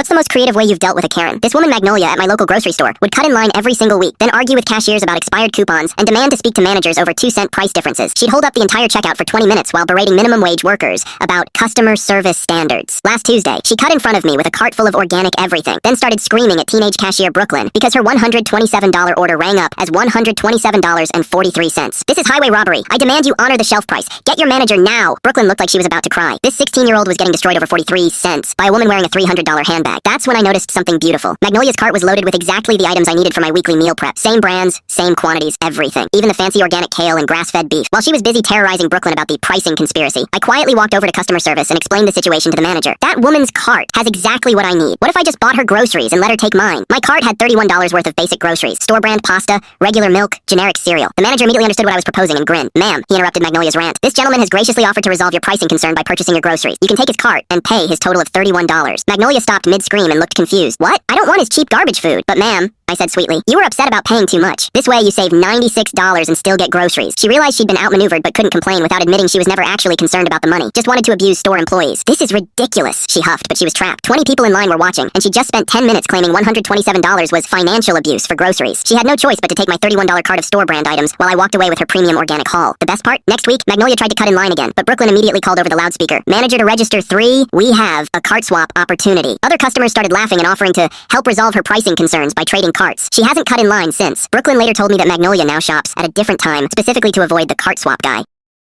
What's the most creative way you've dealt with a Karen? This woman Magnolia at my local grocery store would cut in line every single week, then argue with cashiers about expired coupons and demand to speak to managers over 2-cent price differences. She'd hold up the entire checkout for 20 minutes while berating minimum wage workers about customer service standards. Last Tuesday, she cut in front of me with a cart full of organic everything, then started screaming at teenage cashier Brooklyn because her $127 order rang up as $127.43. This is highway robbery. I demand you honor the shelf price. Get your manager now. Brooklyn looked like she was about to cry. This 16-year-old was getting destroyed over 43 cents by a woman wearing a $300 handbag. That's when I noticed something beautiful. Magnolia's cart was loaded with exactly the items I needed for my weekly meal prep. Same brands, same quantities, everything. Even the fancy organic kale and grass-fed beef. While she was busy terrorizing Brooklyn about the pricing conspiracy, I quietly walked over to customer service and explained the situation to the manager. That woman's cart has exactly what I need. What if I just bought her groceries and let her take mine? My cart had $31 worth of basic groceries. Store-brand pasta, regular milk, generic cereal. The manager immediately understood what I was proposing and grinned. Ma'am, he interrupted Magnolia's rant. This gentleman has graciously offered to resolve your pricing concern by purchasing your groceries. You can take his cart and pay his total of $31. Magnolia stopped mid-scream and looked confused. What? I don't want his cheap garbage food. But ma'am, I said sweetly, you were upset about paying too much. This way you save $96 and still get groceries. She realized she'd been outmaneuvered but couldn't complain without admitting she was never actually concerned about the money. Just wanted to abuse store employees. This is ridiculous, she huffed, but she was trapped. 20 people in line were watching, and she just spent 10 minutes claiming $127 was financial abuse for groceries. She had no choice but to take my $31 cart of store brand items while I walked away with her premium organic haul. The best part? Next week, Magnolia tried to cut in line again, but Brooklyn immediately called over the loudspeaker. Manager to register 3, we have a cart swap opportunity. Other customers started laughing and offering to help resolve her pricing concerns by trading carts. She hasn't cut in line since. Brooklyn later told me that Magnolia now shops at a different time, specifically to avoid the cart swap guy.